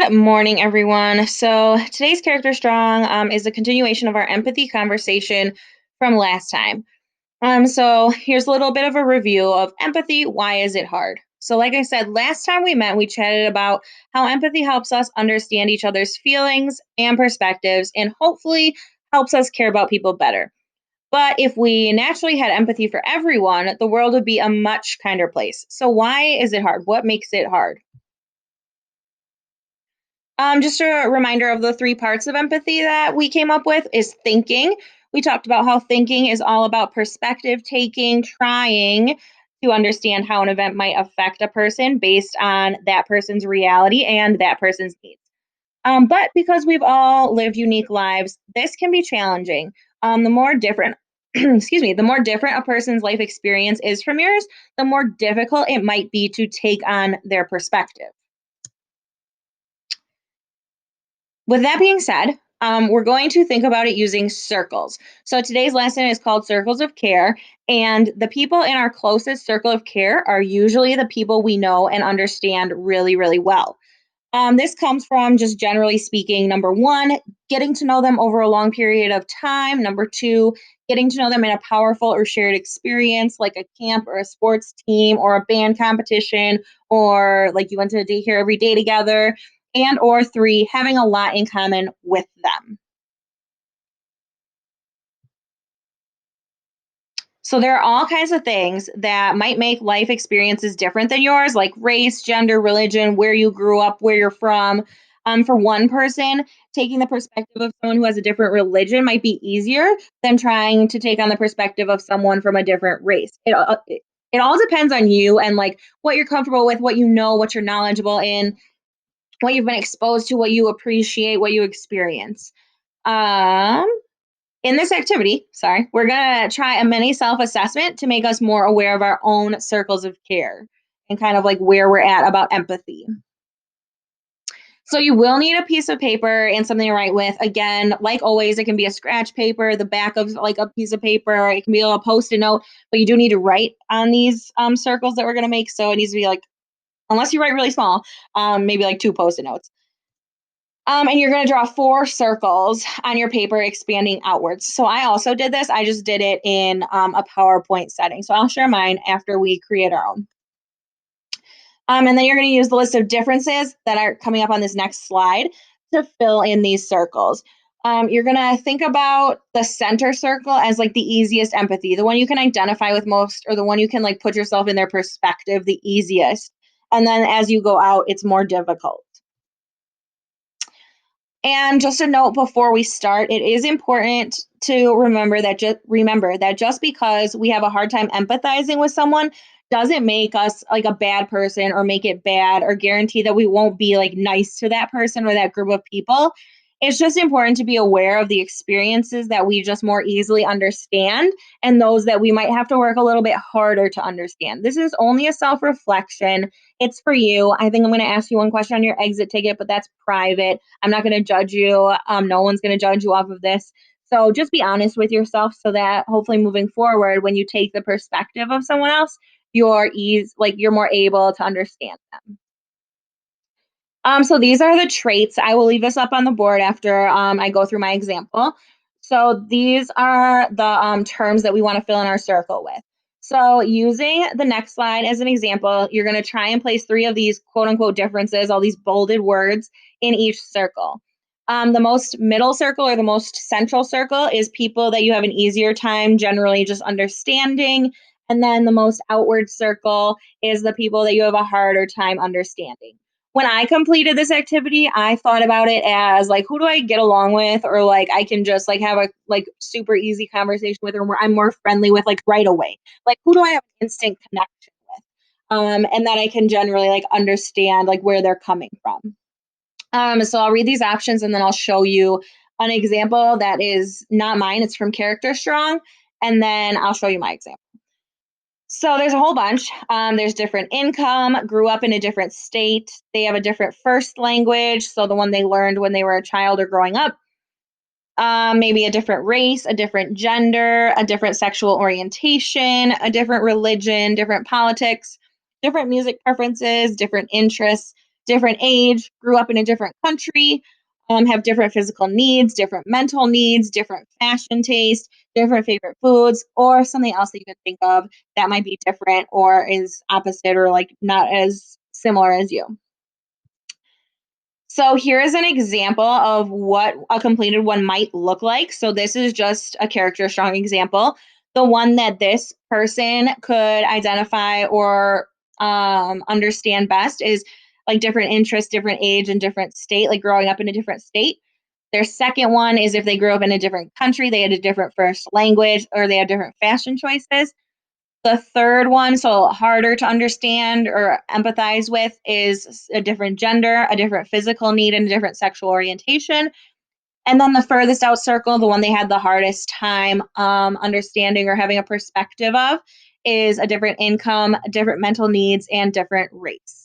Good morning, everyone. So today's character strong is a continuation of our empathy conversation from last time. So here's a little bit of a review of empathy. Why is it hard? So, like I said, last time we met, we chatted about how empathy helps us understand each other's feelings and perspectives, and hopefully helps us care about people better. But if we naturally had empathy for everyone, the world would be a much kinder place. So, why is it hard? What makes it hard? Just a reminder of the three parts of empathy that we came up with is thinking. We talked about how thinking is all about perspective taking, trying to understand how an event might affect a person based on that person's reality and that person's needs. But because we've all lived unique lives, this can be challenging. The more different, excuse me, the more different a person's life experience is from yours, the more difficult it might be to take on their perspective. With that being said, we're going to think about it using circles. So today's lesson is called Circles of Care, and the people in our closest circle of care are usually the people we know and understand really, really well. This comes from just generally speaking, number one, getting to know them over a long period of time. Number two, getting to know them in a powerful or shared experience like a camp or a sports team or a band competition or like you went to a daycare every day together. And or three, having a lot in common with them. So there are all kinds of things that might make life experiences different than yours, like race, gender, religion, where you grew up, where you're from. For one person, taking the perspective of someone who has a different religion might be easier than trying to take on the perspective of someone from a different race. It all depends on you and like what you're comfortable with, what you know, what you're knowledgeable in, what you've been exposed to, what you appreciate, what you experience. Um, in this activity, sorry, we're going to try a mini self assessment to make us more aware of our own circles of care and kind of like where we're at about empathy. So you will need a piece of paper and something to write with. Again, like always, it can be a scratch paper, the back of like a piece of paper. It can be a post-it note, but you do need to write on these circles that we're going to make. So it needs to be like, unless you write really small, maybe like two post-it notes. And you're going to draw four circles on your paper expanding outwards. So I also did this. I just did it in a PowerPoint setting. So I'll share mine after we create our own. And then you're going to use the list of differences that are coming up on this next slide to fill in these circles. You're going to think about the center circle as like the easiest empathy, the one you can identify with most, or the one you can like put yourself in their perspective the easiest. And then as you go out, it's more difficult. And just a note before we start, it is important to remember that just because we have a hard time empathizing with someone doesn't make us like a bad person or make it bad or guarantee that we won't be like nice to that person or that group of people. It's just important to be aware of the experiences that we just more easily understand and those that we might have to work a little bit harder to understand. This is only a self reflection. It's for you. I think I'm going to ask you one question on your exit ticket, but that's private. I'm not going to judge you. No one's going to judge you off of this. So just be honest with yourself so that hopefully moving forward, when you take the perspective of someone else, you're more able to understand them. So these are the traits. I will leave this up on the board after I go through my example. So these are the terms that we want to fill in our circle with. So using the next slide as an example, you're going to try and place three of these quote unquote differences, all these bolded words in each circle. The most middle circle or the most central circle is people that you have an easier time generally just understanding. And then the most outward circle is the people that you have a harder time understanding. When I completed this activity, I thought about it as like, who do I get along with? Or like, I can just like have a like super easy conversation with, or where I'm more friendly with like right away. Like, who do I have an instant connection with? And that I can generally like understand like where they're coming from. So I'll read these options and then I'll show you an example that is not mine. It's from Character Strong. And then I'll show you my example. So there's a whole bunch. There's different income, grew up in a different state. They have a different first language. So the one they learned when they were a child or growing up. Maybe a different race, a different gender, a different sexual orientation, a different religion, different politics, different music preferences, different interests, different age, grew up in a different country, have different physical needs, different mental needs, different fashion taste, different favorite foods, or something else that you can think of that might be different or is opposite or like not as similar as you. So here is an example of what a completed one might look like. So this is just a character strong example. The one that this person could identify or understand best is like different interests, different age, and different state, like growing up in a different state. Their second one is if they grew up in a different country, they had a different first language, or they have different fashion choices. The third one, so harder to understand or empathize with, is a different gender, a different physical need, and a different sexual orientation. And then the furthest out circle, the one they had the hardest time understanding or having a perspective of, is a different income, different mental needs, and different race.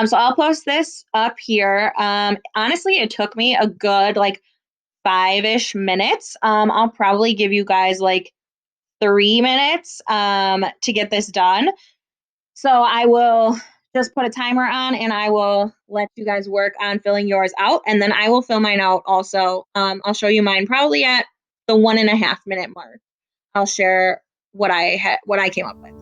So I'll post this up here. Honestly, it took me a good like 5-ish minutes. I'll probably give you guys like 3 minutes to get this done. So I will just put a timer on and I will let you guys work on filling yours out. And then I will fill mine out also. I'll show you mine probably at the 1.5 minute mark. I'll share what I came up with.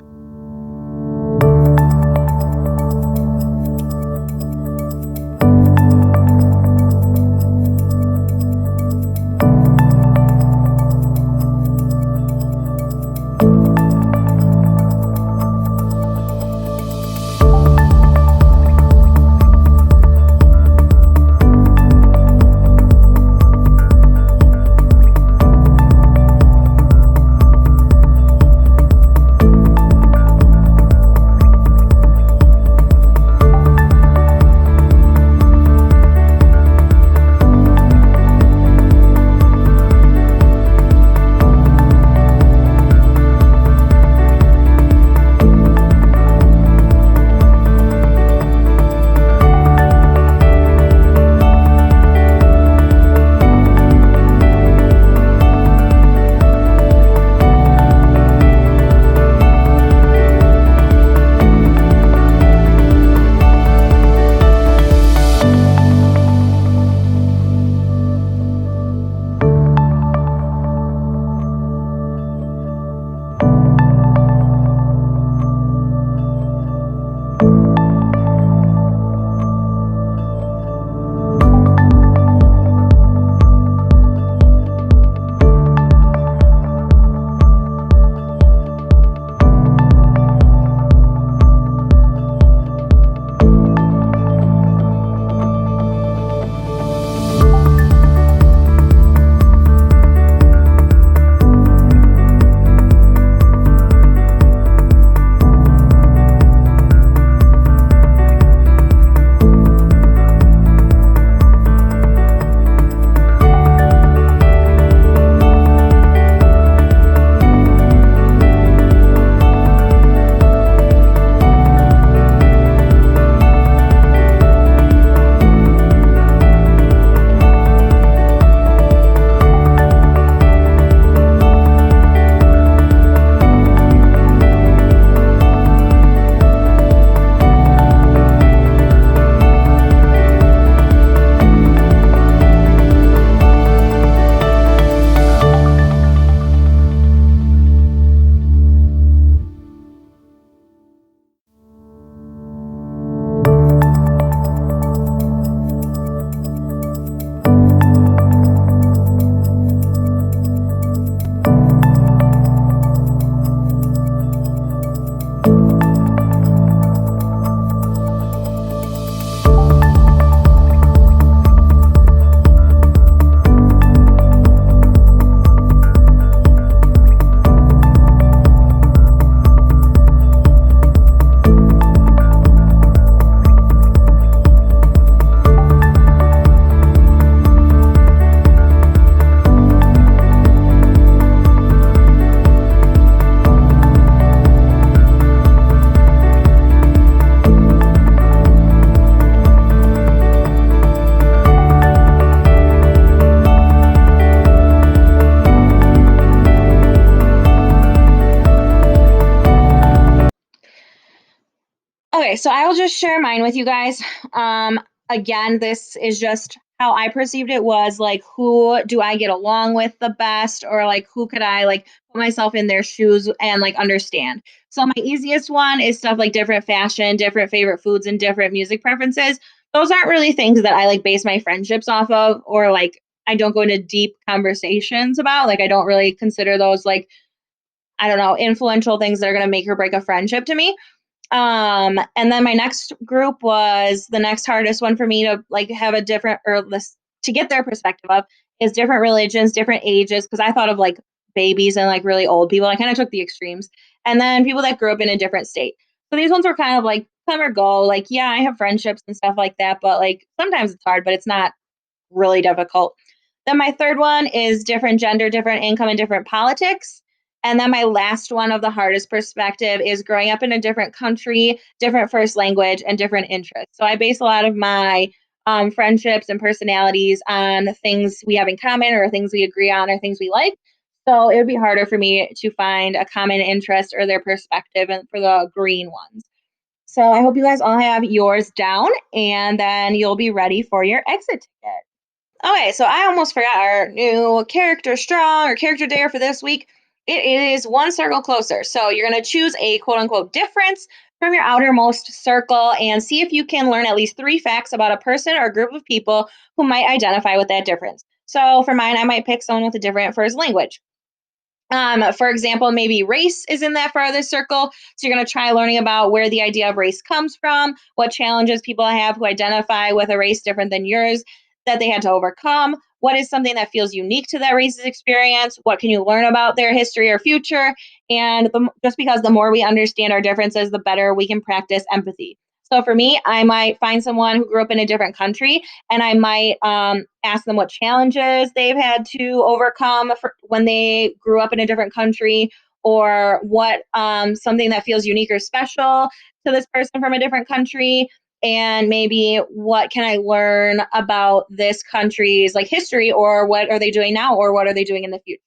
Okay, so I will just share mine with you guys. Um, Again, this is just how I perceived it was like, who do I get along with the best, or like, who could I like put myself in their shoes and like understand? So, my easiest one is stuff like different fashion, different favorite foods, and different music preferences. Those aren't really things that I like base my friendships off of, or like, I don't go into deep conversations about. Like, I don't really consider those like, I don't know, influential things that are going to make or break a friendship to me. And then my next group was the next hardest one for me to like have a different or this to get their perspective of is different religions, different ages. Cause I thought of like babies and like really old people. I kind of took the extremes. And then people that grew up in a different state. So these ones were kind of like come or go. Like, yeah, I have friendships and stuff like that, but like sometimes it's hard, but it's not really difficult. Then my third one is different gender, different income, and different politics. And then my last one of the hardest perspective is growing up in a different country, different first language, and different interests. So I base a lot of my friendships and personalities on things we have in common, or things we agree on, or things we like. So it would be harder for me to find a common interest or their perspective and for the green ones. So I hope you guys all have yours down, and then you'll be ready for your exit ticket. Okay, so I almost forgot our new character strong or character dare for this week. It is one circle closer. So you're going to choose a quote unquote difference from your outermost circle and see if you can learn at least three facts about a person or group of people who might identify with that difference. So for mine, I might pick someone with a different first language. For example, maybe race is in that farthest circle. So you're going to try learning about where the idea of race comes from, what challenges people have who identify with a race different than yours that they had to overcome. What is something that feels unique to that race's experience? What can you learn about their history or future? And just because the more we understand our differences, the better we can practice empathy. So for me, I might find someone who grew up in a different country, and I might ask them what challenges they've had to overcome when they grew up in a different country, or what something that feels unique or special to this person from a different country, and maybe what can I learn about this country's like history, or what are they doing now, or what are they doing in the future.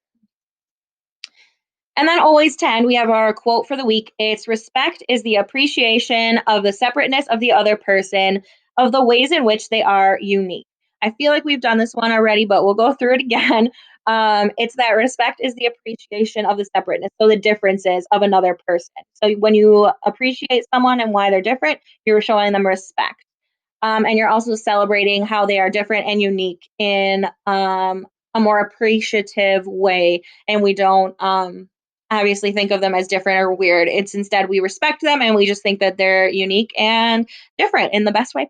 And then always 10, we have our quote for the week. It's respect is the appreciation of the separateness of the other person, of the ways in which they are unique. I feel like we've done this one already, but we'll go through it again. It's that respect is the appreciation of the separateness, so the differences of another person. So when you appreciate someone and why they're different, you're showing them respect. And you're also celebrating how they are different and unique in a more appreciative way. And we don't obviously think of them as different or weird. It's instead we respect them and we just think that they're unique and different in the best way